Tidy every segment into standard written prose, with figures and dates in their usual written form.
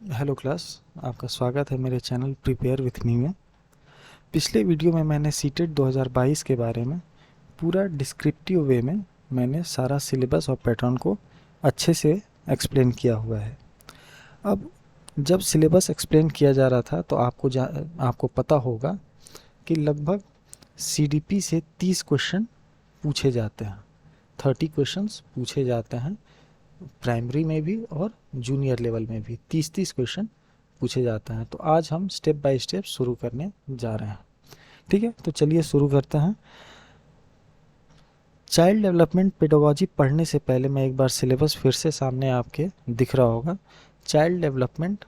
Hello class. आपका स्वागत है मेरे चैनल प्रिपेयर विथ मी में। पिछले वीडियो में मैंने सीटेट 2022 के बारे में पूरा डिस्क्रिप्टिव वे में मैंने सारा सिलेबस और पैटर्न को अच्छे से एक्सप्लेन किया हुआ है। अब जब सिलेबस एक्सप्लेन किया जा रहा था तो आपको पता होगा कि लगभग सीडीपी से 30 क्वेश्चन पूछे जाते हैं। 30 क्वेश्चंस पूछे जाते हैं, प्राइमरी में भी और जूनियर लेवल में भी 30-30 क्वेश्चन पूछे जाते हैं। तो आज हम स्टेप बाय स्टेप शुरू करने जा रहे हैं। ठीक है, तो चलिए शुरू करते हैं। चाइल्ड डेवलपमेंट पेडागोजी पढ़ने से पहले मैं एक बार सिलेबस फिर से सामने आपके दिख रहा होगा। चाइल्ड डेवलपमेंट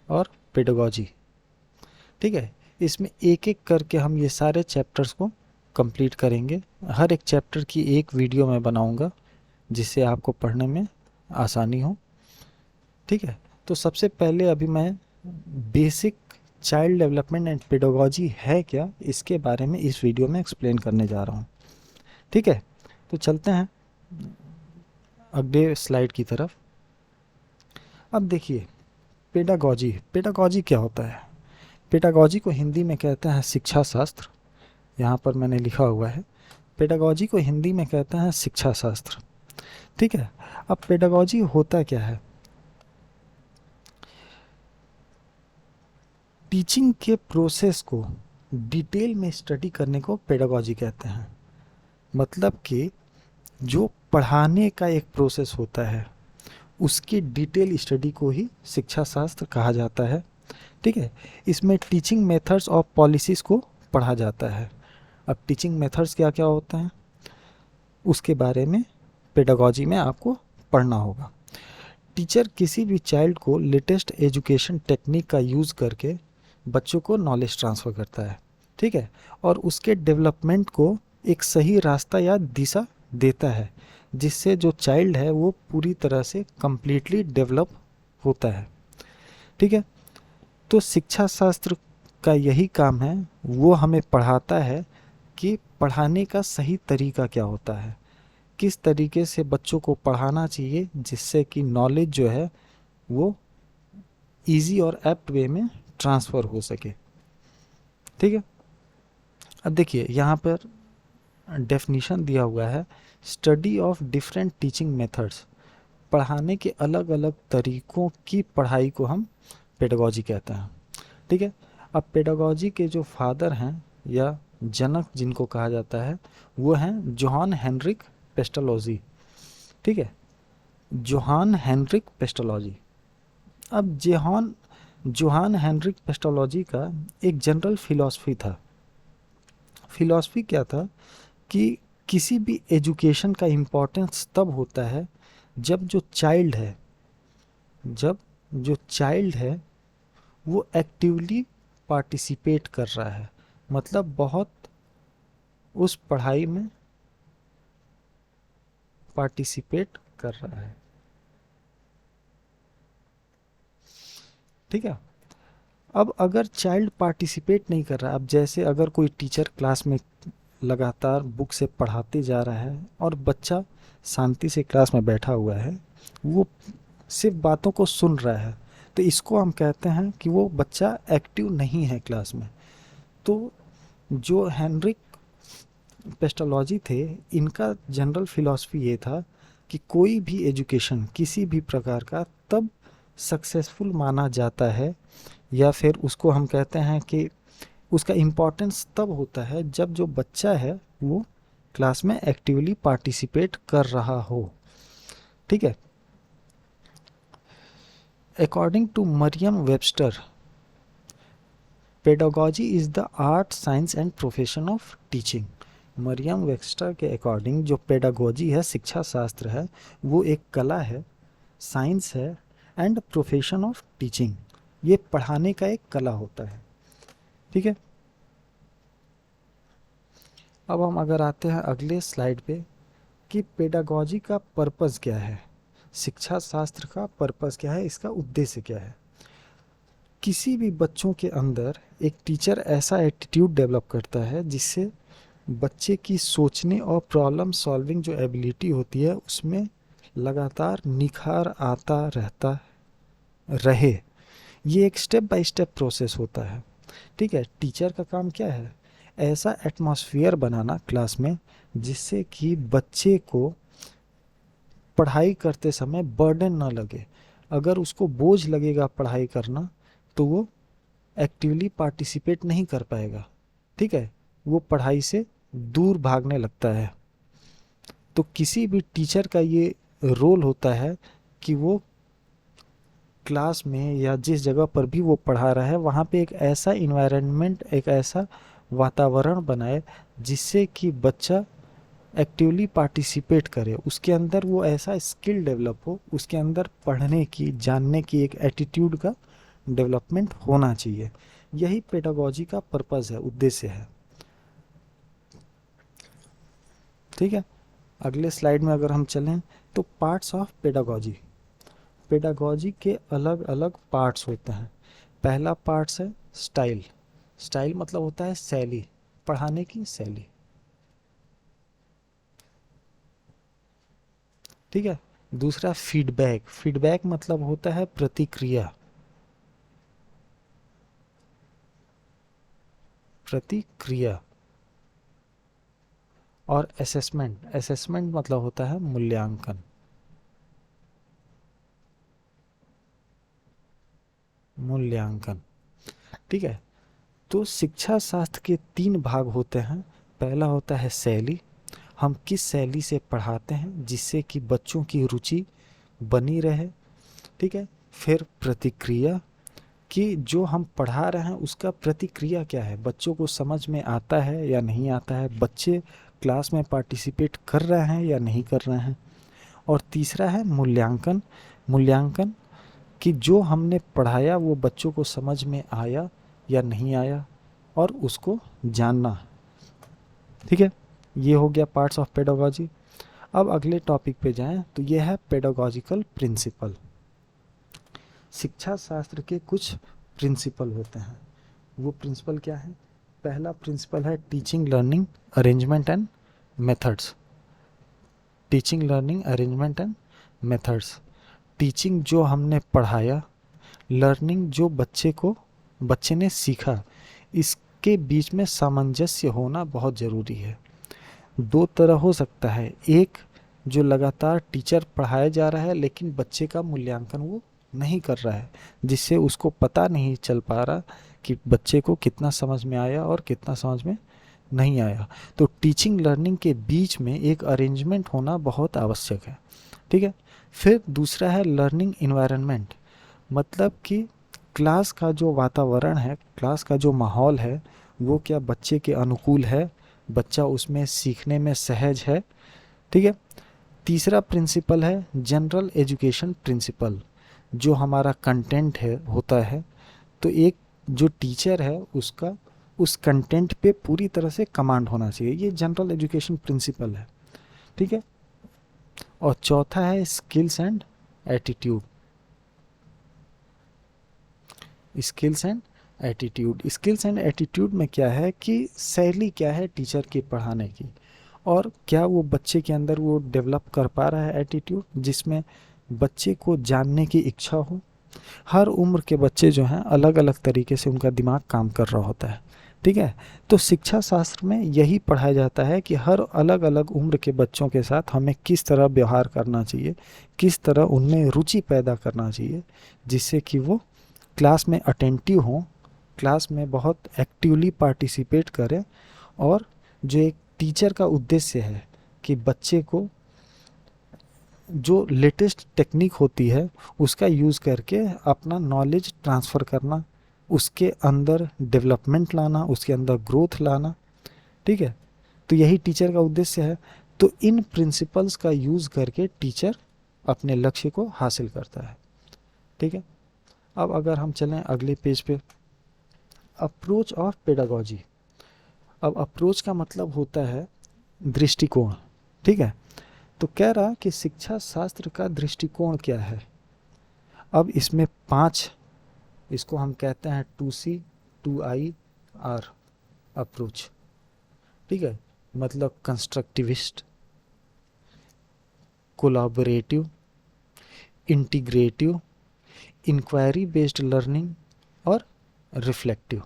और पेडागोजी, ठीक है। इसमें एक एक करके हम ये सारे चैप्टर्स को कंप्लीट करेंगे। हर एक चैप्टर की एक वीडियो मैं बनाऊंगा जिससे आपको पढ़ने में आसानी हो। ठीक है, तो सबसे पहले अभी मैं basic child development and pedagogy है क्या, इसके बारे में इस वीडियो में एक्सप्लेन करने जा रहा हूँ। ठीक है, तो चलते हैं अगले स्लाइड की तरफ। अब देखिए, पेडागोजी पेडागोजी क्या होता है। पेडागोजी को हिंदी में कहते हैं शिक्षा शास्त्र। यहाँ पर मैंने लिखा हुआ है, पेडागोजी को हिंदी में कहते हैं शिक्षा शास्त्र। ठीक है, अब पेडागोजी होता क्या है। टीचिंग के प्रोसेस को डिटेल में स्टडी करने को पेडागोजी कहते हैं। मतलब कि जो पढ़ाने का एक प्रोसेस होता है उसकी डिटेल स्टडी को ही शिक्षा शास्त्र कहा जाता है। ठीक है, इसमें टीचिंग मेथड्स और पॉलिसीज़ को पढ़ा जाता है। अब टीचिंग मेथड्स क्या क्या होते हैं उसके बारे में पेडागोजी में आपको पढ़ना होगा। टीचर किसी भी चाइल्ड को लेटेस्ट एजुकेशन टेक्निक का यूज़ करके बच्चों को नॉलेज ट्रांसफ़र करता है। ठीक है, और उसके डेवलपमेंट को एक सही रास्ता या दिशा देता है जिससे जो चाइल्ड है वो पूरी तरह से कंप्लीटली डेवलप होता है। ठीक है, तो शिक्षा शास्त्र का यही काम है, वो हमें पढ़ाता है कि पढ़ाने का सही तरीका क्या होता है, किस तरीके से बच्चों को पढ़ाना चाहिए जिससे कि नॉलेज जो है वो इजी और एप्ट वे में ट्रांसफ़र हो सके। ठीक है, अब देखिए यहाँ पर डेफिनीशन दिया हुआ है, study of different teaching methods. पढ़ाने के अलग अलग तरीक़ों की पढ़ाई को हम पेडागोजी कहते हैं। ठीक है, अब पेडागोजी के जो फादर हैं या जनक जिनको कहा जाता है वो हैं जोहान हेनरिक पेस्टलॉजी। ठीक है, जोहान हेनरिक पेस्टलॉजी। अब जोहान हेनरिक पेस्टोलॉजी का एक जनरल फिलॉसफी था। फिलॉसफी क्या था कि किसी भी एजुकेशन का इम्पोर्टेंस तब होता है जब जो चाइल्ड है वो एक्टिवली पार्टिसिपेट कर रहा है, मतलब बहुत उस पढ़ाई में पार्टिसिपेट कर रहा है। ठीक है, अब अगर चाइल्ड पार्टिसिपेट नहीं कर रहा, अब जैसे अगर कोई टीचर क्लास में लगातार बुक से पढ़ाते जा रहा है और बच्चा शांति से क्लास में बैठा हुआ है, वो सिर्फ बातों को सुन रहा है, तो इसको हम कहते हैं कि वो बच्चा एक्टिव नहीं है क्लास में। तो जो हेनरिक पेस्टोलॉजी थे, इनका जनरल फिलॉसफी ये था कि कोई भी एजुकेशन किसी भी प्रकार का तब सक्सेसफुल माना जाता है या फिर उसको हम कहते हैं कि उसका इम्पोर्टेंस तब होता है जब जो बच्चा है वो क्लास में एक्टिवली पार्टिसिपेट कर रहा हो। ठीक है, according to Merriam Webster, pedagogy is the art science and profession of teaching. Merriam Webster के अकॉर्डिंग जो पेडागोजी है, शिक्षा शास्त्र है, वो एक कला है, साइंस है एंड प्रोफेशन ऑफ टीचिंग। ये पढ़ाने का एक कला होता है। ठीक है, अब हम अगर आते हैं अगले स्लाइड पे कि पेडागोजी का पर्पस क्या है, शिक्षा शास्त्र का पर्पस क्या है, इसका उद्देश्य क्या है। किसी भी बच्चों के अंदर एक टीचर ऐसा एटीट्यूड डेवलप करता है जिससे बच्चे की सोचने और प्रॉब्लम सॉल्विंग जो एबिलिटी होती है उसमें लगातार निखार आता रहता रहे। ये एक स्टेप बाय स्टेप प्रोसेस होता है। ठीक है, टीचर का काम क्या है, ऐसा एटमॉस्फेयर बनाना क्लास में जिससे कि बच्चे को पढ़ाई करते समय बर्डन ना लगे। अगर उसको बोझ लगेगा पढ़ाई करना तो वो एक्टिवली पार्टिसिपेट नहीं कर पाएगा। ठीक है, वो पढ़ाई से दूर भागने लगता है। तो किसी भी टीचर का ये रोल होता है कि वो क्लास में या जिस जगह पर भी वो पढ़ा रहा है वहाँ पे एक ऐसा इन्वायरमेंट, एक ऐसा वातावरण बनाए जिससे कि बच्चा एक्टिवली पार्टिसिपेट करे, उसके अंदर वो ऐसा स्किल डेवलप हो, उसके अंदर पढ़ने की, जानने की एक एटीट्यूड का डेवलपमेंट होना चाहिए। यही पेडागोजी का पर्पस है, उद्देश्य है। ठीक है, अगले स्लाइड में अगर हम चलें तो पार्ट्स ऑफ पेडागोजी। पेडागोजी के अलग अलग पार्ट्स होते हैं। पहला पार्ट्स है स्टाइल। स्टाइल मतलब होता है शैली, पढ़ाने की शैली। ठीक है, दूसरा फीडबैक। फीडबैक मतलब होता है प्रतिक्रिया। प्रतिक्रिया। और असेसमेंट। असेसमेंट मतलब होता है मूल्यांकन। मूल्यांकन। ठीक है, तो शिक्षा शास्त्र के 3 भाग होते हैं। पहला होता है शैली, हम किस शैली से पढ़ाते हैं जिससे कि बच्चों की रुचि बनी रहे। ठीक है, फिर प्रतिक्रिया, कि जो हम पढ़ा रहे हैं उसका प्रतिक्रिया क्या है, बच्चों को समझ में आता है या नहीं आता है, बच्चे क्लास में पार्टिसिपेट कर रहे हैं या नहीं कर रहे हैं। और तीसरा है मूल्यांकन। मूल्यांकन कि जो हमने पढ़ाया वो बच्चों को समझ में आया या नहीं आया, और उसको जानना। ठीक है, ये हो गया पार्ट्स ऑफ पेडागोजी। अब अगले टॉपिक पे जाएं तो ये है पेडागोजिकल प्रिंसिपल। शिक्षा शास्त्र के कुछ प्रिंसिपल होते हैं। वो प्रिंसिपल क्या है? पहला प्रिंसिपल है teaching learning arrangement and methods. Teaching learning arrangement and methods. Teaching जो हमने पढ़ाया, लर्निंग जो बच्चे ने सीखा, इसके बीच में सामंजस्य होना बहुत ज़रूरी है। 2 तरह हो सकता है, एक जो लगातार टीचर पढ़ाया जा रहा है लेकिन बच्चे का मूल्यांकन वो नहीं कर रहा है, जिससे उसको पता नहीं चल पा रहा कि बच्चे को कितना समझ में आया और कितना समझ में नहीं आया। तो टीचिंग लर्निंग के बीच में एक अरेंजमेंट होना बहुत आवश्यक है। ठीक है, फिर दूसरा है लर्निंग इन्वायरमेंट। मतलब कि क्लास का जो वातावरण है, क्लास का जो माहौल है, वो क्या बच्चे के अनुकूल है, बच्चा उसमें सीखने में सहज है। ठीक है, तीसरा प्रिंसिपल है जनरल एजुकेशन प्रिंसिपल। जो हमारा कंटेंट है होता है, तो एक जो टीचर है उसका उस कंटेंट पे पूरी तरह से कमांड होना चाहिए, ये जनरल एजुकेशन प्रिंसिपल है। ठीक है, और चौथा है skills and attitude. Skills and attitude. Skills and attitude में क्या है कि शैली क्या है टीचर की पढ़ाने की, और क्या वो बच्चे के अंदर वो डेवलप कर पा रहा है एटीट्यूड जिसमें बच्चे को जानने की इच्छा हो। हर उम्र के बच्चे जो हैं अलग अलग तरीके से उनका दिमाग काम कर रहा होता है। ठीक है, तो शिक्षा शास्त्र में यही पढ़ाया जाता है कि हर अलग अलग उम्र के बच्चों के साथ हमें किस तरह व्यवहार करना चाहिए, किस तरह उनमें रुचि पैदा करना चाहिए, जिससे कि वो क्लास में अटेंटिव हों, क्लास में बहुत एक्टिवली पार्टिसिपेट करें। और जो एक टीचर का उद्देश्य है कि बच्चे को जो लेटेस्ट टेक्निक होती है उसका यूज़ करके अपना नॉलेज ट्रांसफ़र करना, उसके अंदर डेवलपमेंट लाना, उसके अंदर ग्रोथ लाना। ठीक है, तो यही टीचर का उद्देश्य है। तो इन प्रिंसिपल्स का यूज़ करके टीचर अपने लक्ष्य को हासिल करता है। ठीक है, अब अगर हम चलें अगले पेज पे, अप्रोच ऑफ पेडागोजी। अब अप्रोच का मतलब होता है दृष्टिकोण। ठीक है, तो कह रहा कि शिक्षा शास्त्र का दृष्टिकोण क्या है। अब इसमें 5, इसको हम कहते हैं 2C 2IR अप्रोच। ठीक है, मतलब constructivist, collaborative, integrative, inquiry based learning और रिफ्लेक्टिव।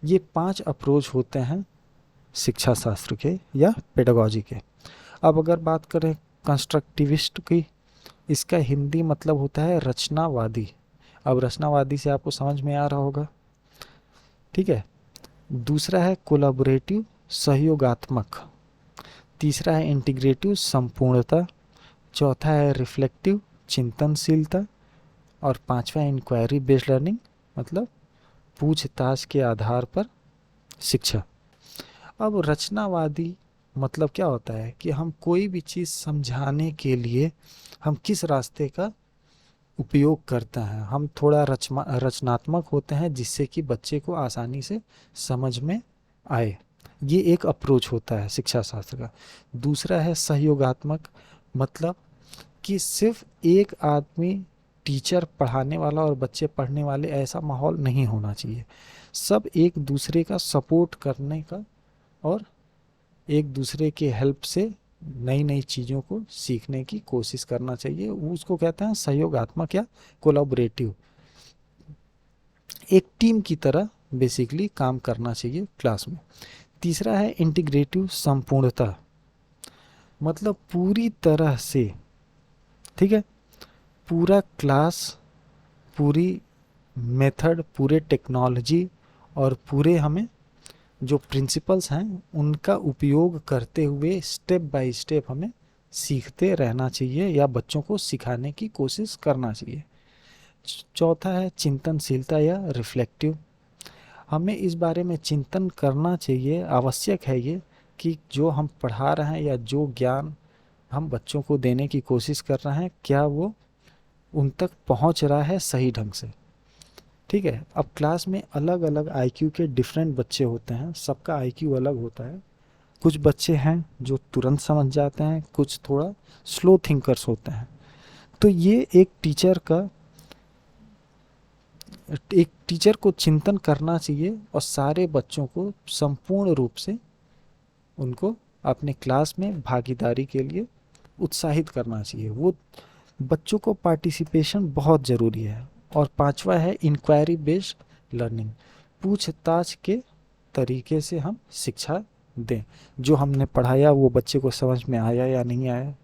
ये 5 अप्रोच होते हैं शिक्षा शास्त्र के या पेडागॉजी के। अब अगर बात करें कंस्ट्रक्टिविस्ट की, इसका हिंदी मतलब होता है रचनावादी। अब रचनावादी से आपको समझ में आ रहा होगा, ठीक है। दूसरा है कोलैबोरेटिव सहयोगात्मक, तीसरा है इंटीग्रेटिव संपूर्णता, चौथा है रिफ्लेक्टिव चिंतनशीलता, और पांचवा है इंक्वायरी बेस्ड लर्निंग मतलब पूछताछ के आधार पर शिक्षा। अब रचनावादी मतलब क्या होता है कि हम कोई भी चीज़ समझाने के लिए हम किस रास्ते का उपयोग करते हैं, हम थोड़ा रचनात्मक होते हैं जिससे कि बच्चे को आसानी से समझ में आए। ये एक अप्रोच होता है शिक्षा शास्त्र का। दूसरा है सहयोगात्मक, मतलब कि सिर्फ एक आदमी टीचर पढ़ाने वाला और बच्चे पढ़ने वाले ऐसा माहौल नहीं होना चाहिए। सब एक दूसरे का सपोर्ट करने का और एक दूसरे के हेल्प से नई नई चीज़ों को सीखने की कोशिश करना चाहिए। उसको कहते हैं सहयोगात्मक या कोलैबोरेटिव। एक टीम की तरह बेसिकली काम करना चाहिए क्लास में। तीसरा है इंटीग्रेटिव संपूर्णता, मतलब पूरी तरह से, ठीक है, पूरा क्लास, पूरी मेथड, पूरे टेक्नोलॉजी और पूरे हमें जो प्रिंसिपल्स हैं उनका उपयोग करते हुए स्टेप बाय स्टेप हमें सीखते रहना चाहिए या बच्चों को सिखाने की कोशिश करना चाहिए। चौथा है चिंतनशीलता या रिफ्लेक्टिव, हमें इस बारे में चिंतन करना चाहिए, आवश्यक है ये कि जो हम पढ़ा रहे हैं या जो ज्ञान हम बच्चों को देने की कोशिश कर रहे हैं क्या वो उन तक पहुंच रहा है सही ढंग से, ठीक है। अब क्लास में अलग अलग आईक्यू के डिफरेंट बच्चे होते हैं, सबका आईक्यू अलग होता है। कुछ बच्चे हैं जो तुरंत समझ जाते हैं, कुछ थोड़ा स्लो थिंकर्स होते हैं। तो ये एक टीचर को चिंतन करना चाहिए और सारे बच्चों को संपूर्ण रूप से उनको अपने क्लास में भागीदारी के लिए उत्साहित करना चाहिए। वो बच्चों को पार्टिसिपेशन बहुत ज़रूरी है। और पांचवा है इंक्वायरी बेस्ड लर्निंग, पूछताछ के तरीके से हम शिक्षा दें। जो हमने पढ़ाया वो बच्चे को समझ में आया या नहीं आया,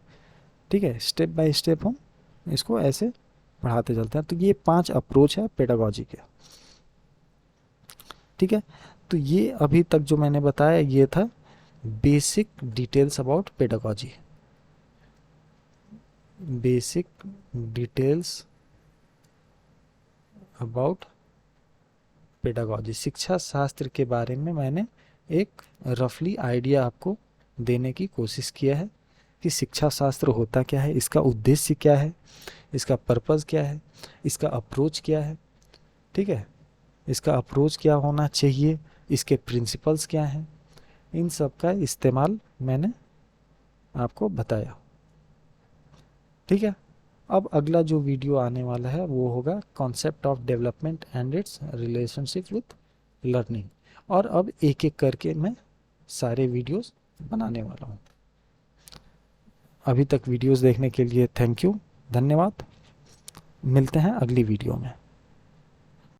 ठीक है, स्टेप बाय स्टेप हम इसको ऐसे पढ़ाते चलते हैं। तो ये 5 अप्रोच है पेडागॉजी के, ठीक है। तो ये अभी तक जो मैंने बताया ये था basic details about pedagogy, basic details about pedagogy. शिक्षा शास्त्र के बारे में मैंने एक रफली आइडिया आपको देने की कोशिश किया है कि शिक्षा शास्त्र होता क्या है, इसका उद्देश्य क्या है, इसका पर्पस क्या है, इसका अप्रोच क्या है, ठीक है, इसका अप्रोच क्या होना चाहिए, इसके प्रिंसिपल्स क्या हैं, इन सब का इस्तेमाल मैंने आपको बताया, ठीक है। अब अगला जो वीडियो आने वाला है वो होगा concept of development and it's relationship with learning. और अब एक एक करके मैं सारे वीडियोस बनाने वाला हूँ। अभी तक वीडियोस देखने के लिए थैंक यू, धन्यवाद। मिलते हैं अगली वीडियो में।